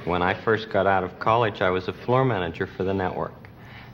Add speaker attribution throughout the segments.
Speaker 1: When I first got out of college, I was a floor manager for the network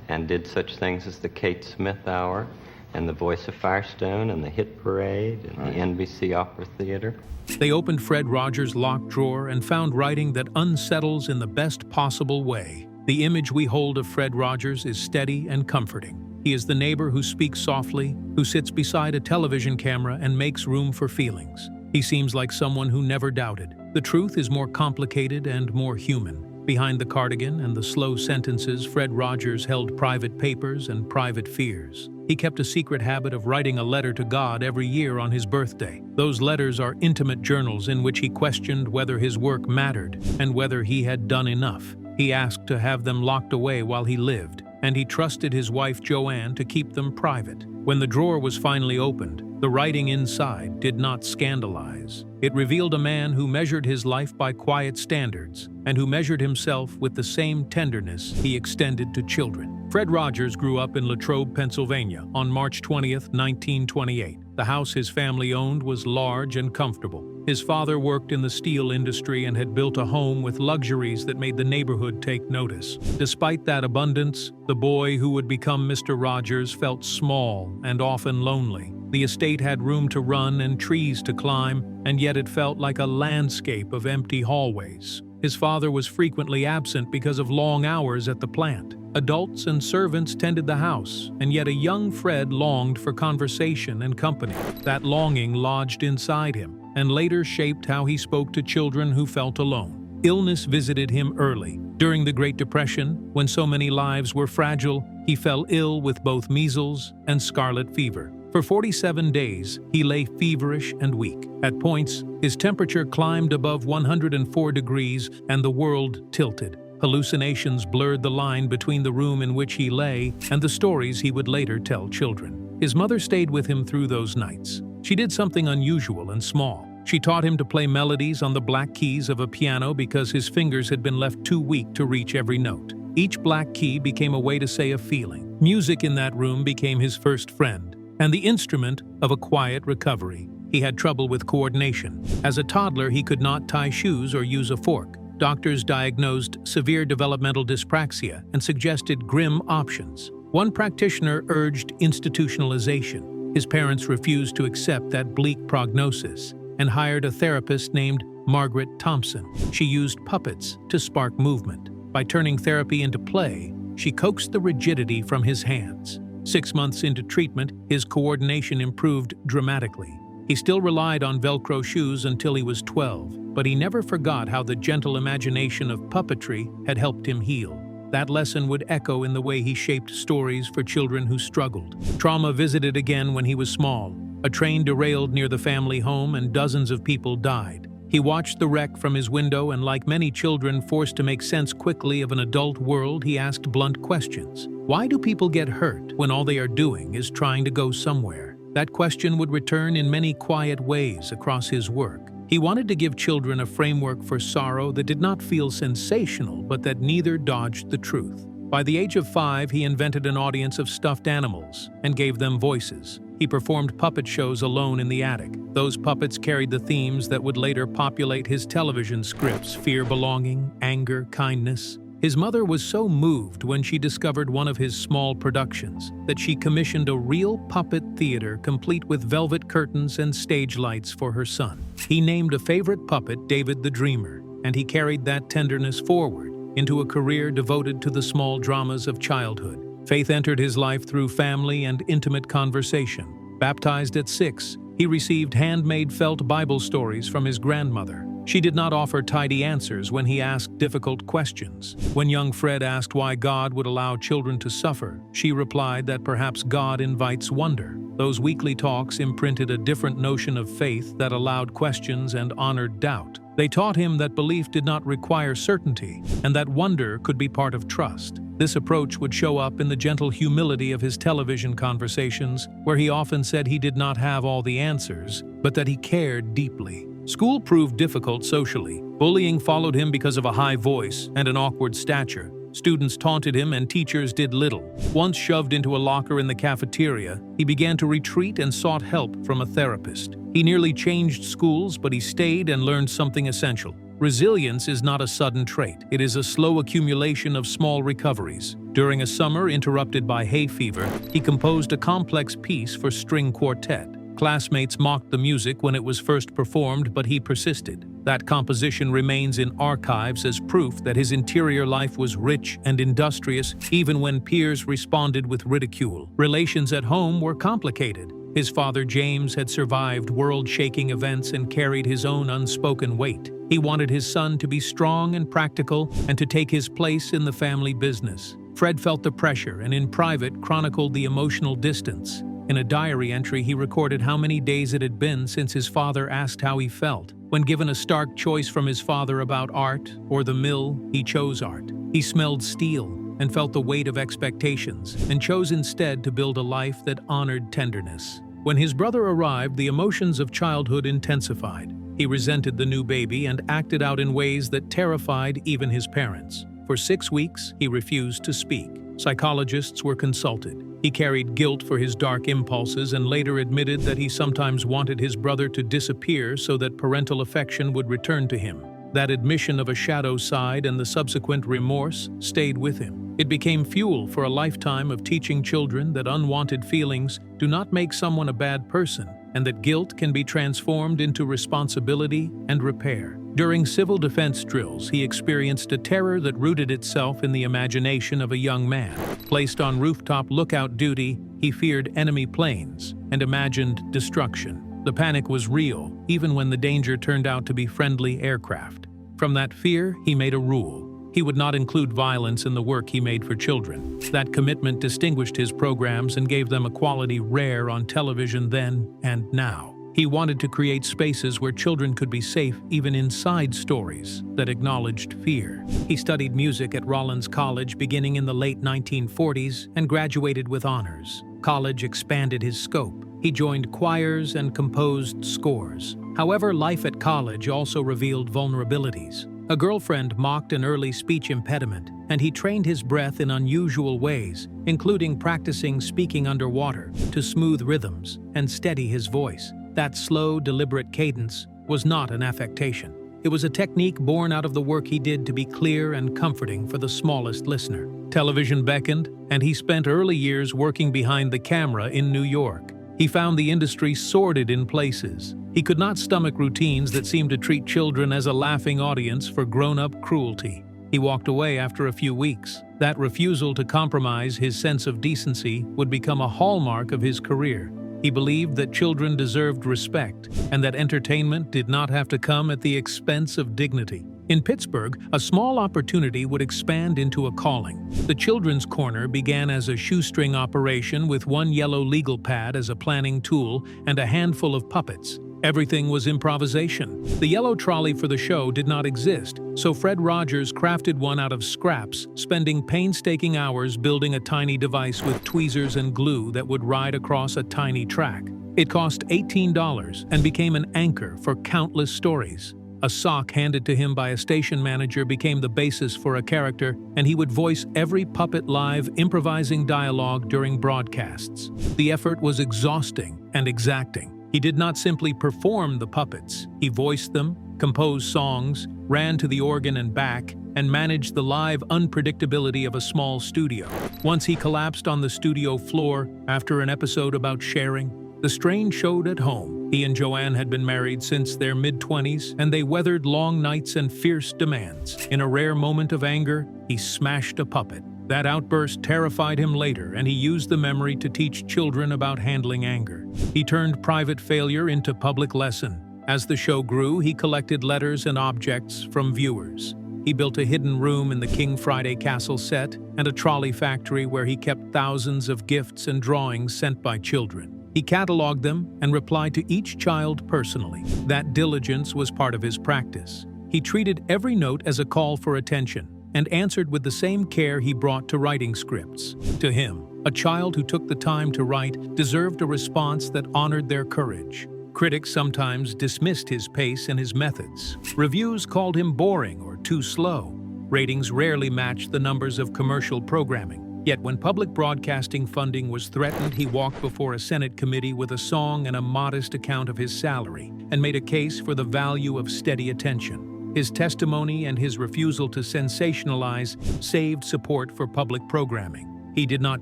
Speaker 1: and did such things as the Kate Smith Hour and the Voice of Firestone and the Hit Parade and the NBC Opera Theater.
Speaker 2: They opened Fred Rogers' locked drawer and found writing that unsettles in the best possible way. The image we hold of Fred Rogers is steady and comforting. He is the neighbor who speaks softly, who sits beside a television camera and makes room for feelings. He seems like someone who never doubted. The truth is more complicated and more human. Behind the cardigan and the slow sentences, Fred Rogers held private papers and private fears. He kept a secret habit of writing a letter to God every year on his birthday. Those letters are intimate journals in which he questioned whether his work mattered and whether he had done enough. He asked to have them locked away while he lived, and he trusted his wife Joanne to keep them private. When the drawer was finally opened, the writing inside did not scandalize. It revealed a man who measured his life by quiet standards and who measured himself with the same tenderness he extended to children. Fred Rogers grew up in Latrobe, Pennsylvania on March 20th, 1928. The house his family owned was large and comfortable. His father worked in the steel industry and had built a home with luxuries that made the neighborhood take notice. Despite that abundance, the boy who would become Mr. Rogers felt small and often lonely. The estate had room to run and trees to climb, and yet it felt like a landscape of empty hallways. His father was frequently absent because of long hours at the plant. Adults and servants tended the house, and yet a young Fred longed for conversation and company. That longing lodged inside him, and later shaped how he spoke to children who felt alone. Illness visited him early. During the Great Depression, when so many lives were fragile, he fell ill with both measles and scarlet fever. For 47 days, he lay feverish and weak. At points, his temperature climbed above 104 degrees and the world tilted. Hallucinations blurred the line between the room in which he lay and the stories he would later tell children. His mother stayed with him through those nights. She did something unusual and small. She taught him to play melodies on the black keys of a piano because his fingers had been left too weak to reach every note. Each black key became a way to say a feeling. Music in that room became his first friend, and the instrument of a quiet recovery. He had trouble with coordination. As a toddler, he could not tie shoes or use a fork. Doctors diagnosed severe developmental dyspraxia and suggested grim options. One practitioner urged institutionalization. His parents refused to accept that bleak prognosis and hired a therapist named Margaret Thompson. She used puppets to spark movement. By turning therapy into play, she coaxed the rigidity from his hands. 6 months into treatment, his coordination improved dramatically. He still relied on Velcro shoes until he was 12, but he never forgot how the gentle imagination of puppetry had helped him heal. That lesson would echo in the way he shaped stories for children who struggled. Trauma visited again when he was small. A train derailed near the family home and dozens of people died. He watched the wreck from his window and, like many children forced to make sense quickly of an adult world, he asked blunt questions. Why do people get hurt when all they are doing is trying to go somewhere? That question would return in many quiet ways across his work. He wanted to give children a framework for sorrow that did not feel sensational, but that neither dodged the truth. By the age of 5, he invented an audience of stuffed animals and gave them voices. He performed puppet shows alone in the attic. Those puppets carried the themes that would later populate his television scripts: fear, belonging, anger, kindness. His mother was so moved when she discovered one of his small productions that she commissioned a real puppet theater complete with velvet curtains and stage lights for her son. He named a favorite puppet David the Dreamer, and he carried that tenderness forward into a career devoted to the small dramas of childhood. Faith entered his life through family and intimate conversation. Baptized at 6, he received handmade felt Bible stories from his grandmother. She did not offer tidy answers when he asked difficult questions. When young Fred asked why God would allow children to suffer, she replied that perhaps God invites wonder. Those weekly talks imprinted a different notion of faith that allowed questions and honored doubt. They taught him that belief did not require certainty, and that wonder could be part of trust. This approach would show up in the gentle humility of his television conversations, where he often said he did not have all the answers, but that he cared deeply. School proved difficult socially. Bullying followed him because of a high voice and an awkward stature. Students taunted him and teachers did little. Once shoved into a locker in the cafeteria, he began to retreat and sought help from a therapist. He nearly changed schools, but he stayed and learned something essential. Resilience is not a sudden trait. It is a slow accumulation of small recoveries. During a summer interrupted by hay fever, he composed a complex piece for string quartet. Classmates mocked the music when it was first performed, but he persisted. That composition remains in archives as proof that his interior life was rich and industrious, even when peers responded with ridicule. Relations at home were complicated. His father, James, had survived world-shaking events and carried his own unspoken weight. He wanted his son to be strong and practical and to take his place in the family business. Fred felt the pressure and in private chronicled the emotional distance. In a diary entry, he recorded how many days it had been since his father asked how he felt. When given a stark choice from his father about art or the mill, he chose art. He smelled steel and felt the weight of expectations, and chose instead to build a life that honored tenderness. When his brother arrived, the emotions of childhood intensified. He resented the new baby and acted out in ways that terrified even his parents. For 6 weeks, he refused to speak. Psychologists were consulted. He carried guilt for his dark impulses and later admitted that he sometimes wanted his brother to disappear so that parental affection would return to him. That admission of a shadow side and the subsequent remorse stayed with him. It became fuel for a lifetime of teaching children that unwanted feelings do not make someone a bad person, and that guilt can be transformed into responsibility and repair. During civil defense drills, he experienced a terror that rooted itself in the imagination of a young man. Placed on rooftop lookout duty, he feared enemy planes and imagined destruction. The panic was real, even when the danger turned out to be friendly aircraft. From that fear, he made a rule. He would not include violence in the work he made for children. That commitment distinguished his programs and gave them a quality rare on television then and now. He wanted to create spaces where children could be safe even inside stories that acknowledged fear. He studied music at Rollins College beginning in the late 1940s and graduated with honors. College expanded his scope. He joined choirs and composed scores. However, life at college also revealed vulnerabilities. A girlfriend mocked an early speech impediment, and he trained his breath in unusual ways, including practicing speaking underwater to smooth rhythms and steady his voice. That slow, deliberate cadence was not an affectation. It was a technique born out of the work he did to be clear and comforting for the smallest listener. Television beckoned, and he spent early years working behind the camera in New York. He found the industry sordid in places. He could not stomach routines that seemed to treat children as a laughing audience for grown-up cruelty. He walked away after a few weeks. That refusal to compromise his sense of decency would become a hallmark of his career. He believed that children deserved respect and that entertainment did not have to come at the expense of dignity. In Pittsburgh, a small opportunity would expand into a calling. The Children's Corner began as a shoestring operation with one yellow legal pad as a planning tool and a handful of puppets. Everything was improvisation. The yellow trolley for the show did not exist, so Fred Rogers crafted one out of scraps, spending painstaking hours building a tiny device with tweezers and glue that would ride across a tiny track. It cost $18 and became an anchor for countless stories. A sock handed to him by a station manager became the basis for a character, and he would voice every puppet live, improvising dialogue during broadcasts. The effort was exhausting and exacting. He did not simply perform the puppets. He voiced them, composed songs, ran to the organ and back, and managed the live unpredictability of a small studio. Once he collapsed on the studio floor after an episode about sharing, the strain showed at home. He and Joanne had been married since their mid-20s, and they weathered long nights and fierce demands. In a rare moment of anger, he smashed a puppet. That outburst terrified him later, and he used the memory to teach children about handling anger. He turned private failure into public lesson. As the show grew, he collected letters and objects from viewers. He built a hidden room in the King Friday Castle set and a trolley factory where he kept thousands of gifts and drawings sent by children. He cataloged them and replied to each child personally. That diligence was part of his practice. He treated every note as a call for attention and answered with the same care he brought to writing scripts. To him, a child who took the time to write deserved a response that honored their courage. Critics sometimes dismissed his pace and his methods. Reviews called him boring or too slow. Ratings rarely matched the numbers of commercial programming. Yet when public broadcasting funding was threatened, he walked before a Senate committee with a song and a modest account of his salary and made a case for the value of steady attention. His testimony and his refusal to sensationalize saved support for public programming. He did not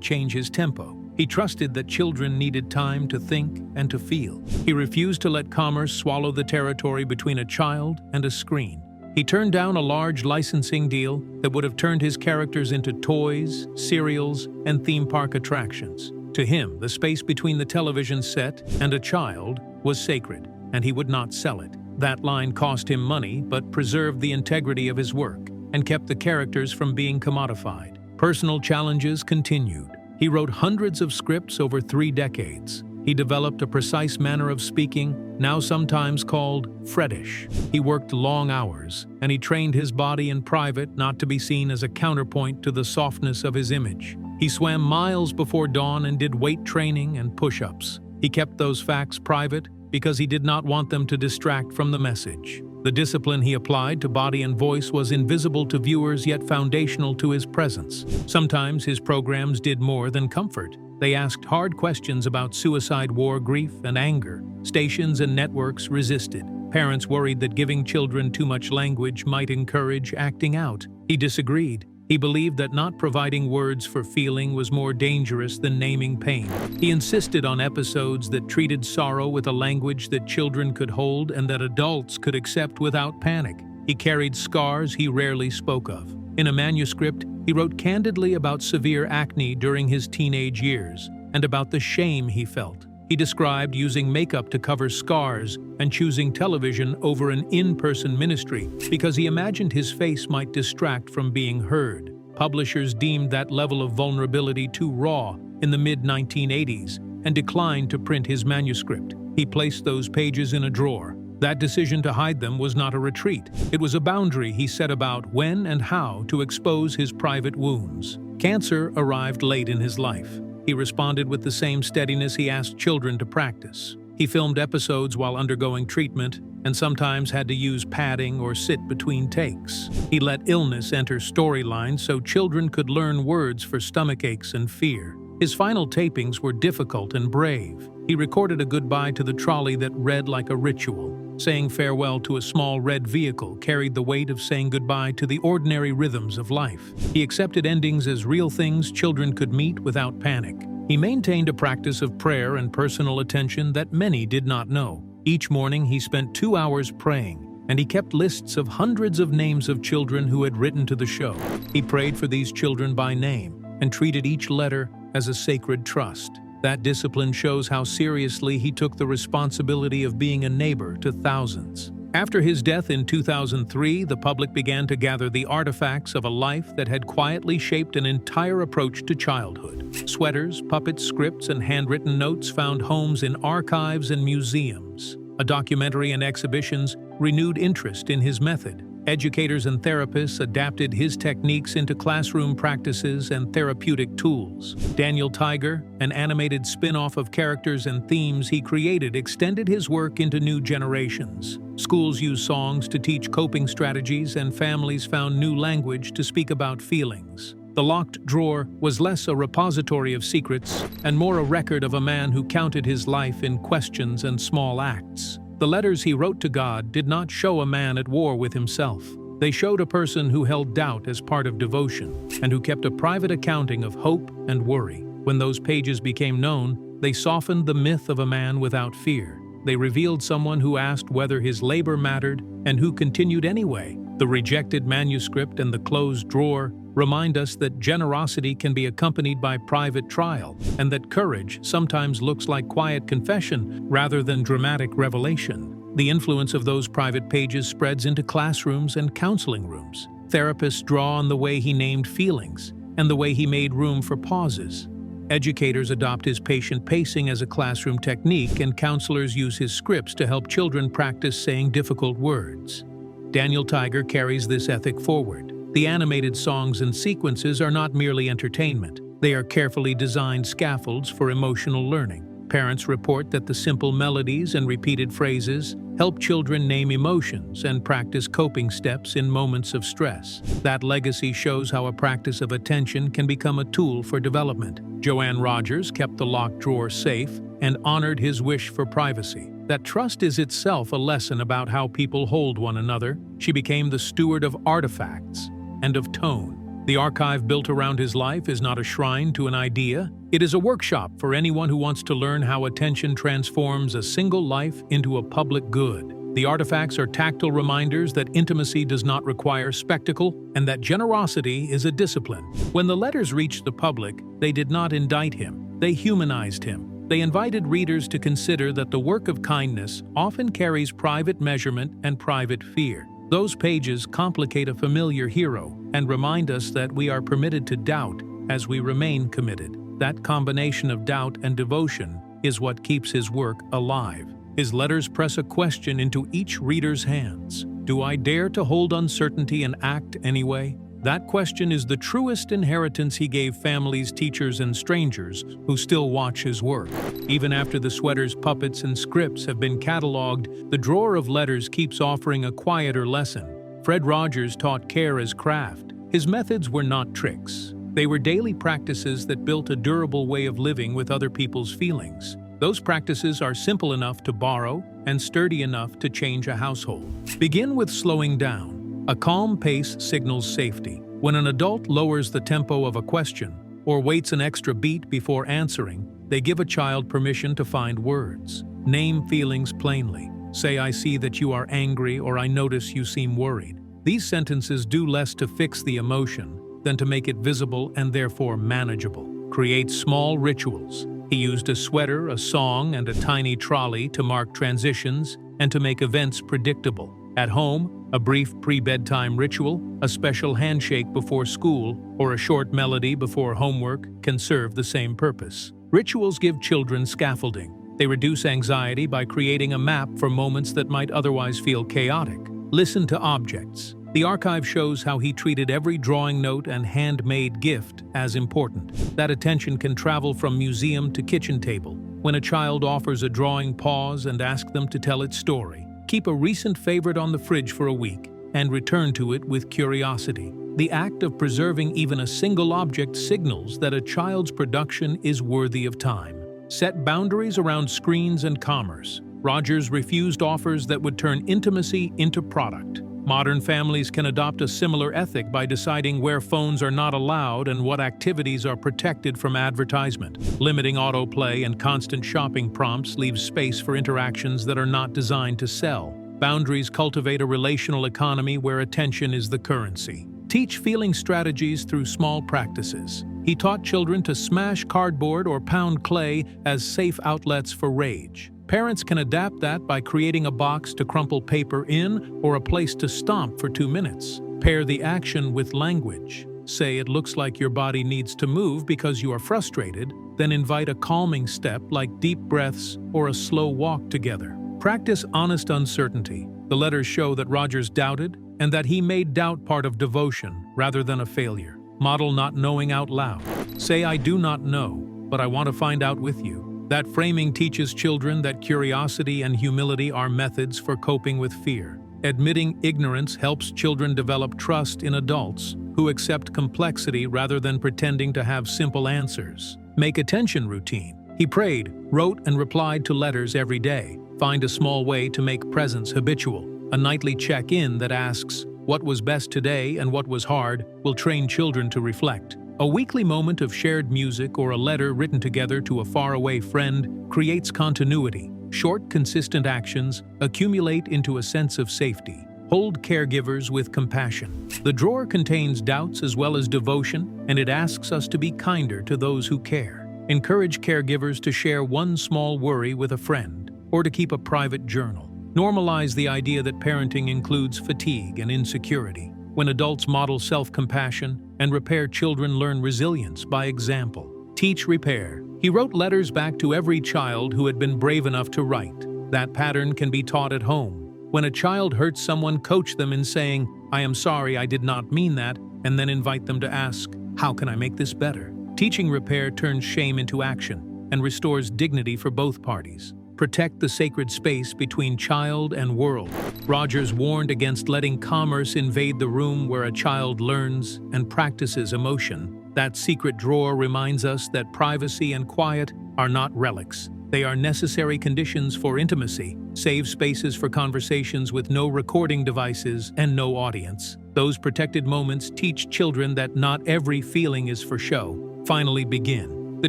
Speaker 2: change his tempo. He trusted that children needed time to think and to feel. He refused to let commerce swallow the territory between a child and a screen. He turned down a large licensing deal that would have turned his characters into toys, cereals, and theme park attractions. To him, the space between the television set and a child was sacred, and he would not sell it. That line cost him money, but preserved the integrity of his work and kept the characters from being commodified. Personal challenges continued. He wrote hundreds of scripts over 3 decades. He developed a precise manner of speaking, now sometimes called Freddish. He worked long hours, and he trained his body in private not to be seen as a counterpoint to the softness of his image. He swam miles before dawn and did weight training and push-ups. He kept those facts private because he did not want them to distract from the message. The discipline he applied to body and voice was invisible to viewers yet foundational to his presence. Sometimes his programs did more than comfort. They asked hard questions about suicide, war, grief, and anger. Stations and networks resisted. Parents worried that giving children too much language might encourage acting out. He disagreed. He believed that not providing words for feeling was more dangerous than naming pain. He insisted on episodes that treated sorrow with a language that children could hold and that adults could accept without panic. He carried scars he rarely spoke of. In a manuscript, he wrote candidly about severe acne during his teenage years and about the shame he felt. He described using makeup to cover scars and choosing television over an in-person ministry because he imagined his face might distract from being heard. Publishers deemed that level of vulnerability too raw in the mid-1980s and declined to print his manuscript. He placed those pages in a drawer. That decision to hide them was not a retreat. It was a boundary he set about when and how to expose his private wounds. Cancer arrived late in his life. He responded with the same steadiness he asked children to practice. He filmed episodes while undergoing treatment and sometimes had to use padding or sit between takes. He let illness enter storylines so children could learn words for stomach aches and fear. His final tapings were difficult and brave. He recorded a goodbye to the trolley that read like a ritual. Saying farewell to a small red vehicle carried the weight of saying goodbye to the ordinary rhythms of life. He accepted endings as real things children could meet without panic. He maintained a practice of prayer and personal attention that many did not know. Each morning he spent 2 hours praying, and he kept lists of hundreds of names of children who had written to the show. He prayed for these children by name and treated each letter as a sacred trust. That discipline shows how seriously he took the responsibility of being a neighbor to thousands. After his death in 2003, the public began to gather the artifacts of a life that had quietly shaped an entire approach to childhood. Sweaters, puppets, scripts, and handwritten notes found homes in archives and museums. A documentary and exhibitions renewed interest in his method. Educators and therapists adapted his techniques into classroom practices and therapeutic tools. Daniel Tiger, an animated spin-off of characters and themes he created, extended his work into new generations. Schools used songs to teach coping strategies, and families found new language to speak about feelings. The locked drawer was less a repository of secrets and more a record of a man who counted his life in questions and small acts. The letters he wrote to God did not show a man at war with himself. They showed a person who held doubt as part of devotion and who kept a private accounting of hope and worry. When those pages became known, they softened the myth of a man without fear. They revealed someone who asked whether his labor mattered and who continued anyway. The rejected manuscript and the closed drawer remind us that generosity can be accompanied by private trial, and that courage sometimes looks like quiet confession rather than dramatic revelation. The influence of those private pages spreads into classrooms and counseling rooms. Therapists draw on the way he named feelings and the way he made room for pauses. Educators adopt his patient pacing as a classroom technique, and counselors use his scripts to help children practice saying difficult words. Daniel Tiger carries this ethic forward. The animated songs and sequences are not merely entertainment. They are carefully designed scaffolds for emotional learning. Parents report that the simple melodies and repeated phrases help children name emotions and practice coping steps in moments of stress. That legacy shows how a practice of attention can become a tool for development. Joanne Rogers kept the locked drawer safe and honored his wish for privacy. that trust is itself a lesson about how people hold one another. She became the steward of artifacts and of tone. The archive built around his life is not a shrine to an idea. It is a workshop for anyone who wants to learn how attention transforms a single life into a public good. The artifacts are tactile reminders that intimacy does not require spectacle and that generosity is a discipline. When the letters reached the public, they did not indict him. They humanized him. They invited readers to consider that the work of kindness often carries private measurement and private fear. Those pages complicate a familiar hero and remind us that we are permitted to doubt as we remain committed. That combination of doubt and devotion is what keeps his work alive. His letters press a question into each reader's hands. Do I dare to hold uncertainty and act anyway? That question is the truest inheritance he gave families, teachers, and strangers who still watch his work. Even after the sweaters, puppets, and scripts have been cataloged, the drawer of letters keeps offering a quieter lesson. Fred Rogers taught care as craft. His methods were not tricks. They were daily practices that built a durable way of living with other people's feelings. Those practices are simple enough to borrow and sturdy enough to change a household. Begin with slowing down. A calm pace signals safety. When an adult lowers the tempo of a question or waits an extra beat before answering, they give a child permission to find words. Name feelings plainly. Say, "I see that you are angry," or "I notice you seem worried." These sentences do less to fix the emotion than to make it visible and therefore manageable. Create small rituals. He used a sweater, a song, and a tiny trolley to mark transitions and to make events predictable. At home, a brief pre-bedtime ritual, a special handshake before school, or a short melody before homework can serve the same purpose. Rituals give children scaffolding. They reduce anxiety by creating a map for moments that might otherwise feel chaotic. Listen to objects. The archive shows how he treated every drawing note and handmade gift as important. That attention can travel from museum to kitchen table. When a child offers a drawing, pause and ask them to tell its story. Keep a recent favorite on the fridge for a week and return to it with curiosity. The act of preserving even a single object signals that a child's production is worthy of time. Set boundaries around screens and commerce. Rogers refused offers that would turn intimacy into product. Modern families can adopt a similar ethic by deciding where phones are not allowed and what activities are protected from advertisement. Limiting autoplay and constant shopping prompts leaves space for interactions that are not designed to sell. Boundaries cultivate a relational economy where attention is the currency. Teach feeling strategies through small practices. He taught children to smash cardboard or pound clay as safe outlets for rage. Parents can adapt that by creating a box to crumple paper in or a place to stomp for 2 minutes. Pair the action with language. Say, "It looks like your body needs to move because you are frustrated," then invite a calming step like deep breaths or a slow walk together. Practice honest uncertainty. The letters show that Rogers doubted and that he made doubt part of devotion rather than a failure. Model not knowing out loud. Say, "I do not know, but I want to find out with you." That framing teaches children that curiosity and humility are methods for coping with fear. Admitting ignorance helps children develop trust in adults who accept complexity rather than pretending to have simple answers. Make attention routine. He prayed, wrote, and replied to letters every day. Find a small way to make presence habitual. A nightly check-in that asks, "What was best today and what was hard?" will train children to reflect. A weekly moment of shared music or a letter written together to a faraway friend creates continuity. Short, consistent actions accumulate into a sense of safety. Hold caregivers with compassion. The drawer contains doubts as well as devotion, and it asks us to be kinder to those who care. Encourage caregivers to share one small worry with a friend, or to keep a private journal. Normalize the idea that parenting includes fatigue and insecurity. When adults model self-compassion and repair, children learn resilience by example. Teach repair. He wrote letters back to every child who had been brave enough to write. That pattern can be taught at home. When a child hurts someone, coach them in saying, "I am sorry, I did not mean that," and then invite them to ask, "How can I make this better?" Teaching repair turns shame into action and restores dignity for both parties. Protect the sacred space between child and world. Rogers warned against letting commerce invade the room where a child learns and practices emotion. That secret drawer reminds us that privacy and quiet are not relics. They are necessary conditions for intimacy, safe spaces for conversations with no recording devices and no audience. Those protected moments teach children that not every feeling is for show. Finally, begin. The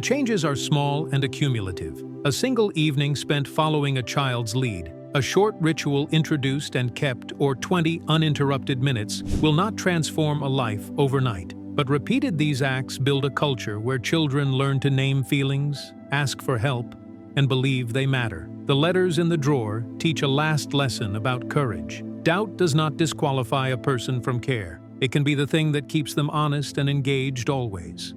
Speaker 2: changes are small and accumulative. A single evening spent following a child's lead, a short ritual introduced and kept, or 20 uninterrupted minutes will not transform a life overnight. But repeated these acts build a culture where children learn to name feelings, ask for help, and believe they matter. The letters in the drawer teach a last lesson about courage. Doubt does not disqualify a person from care. It can be the thing that keeps them honest and engaged always.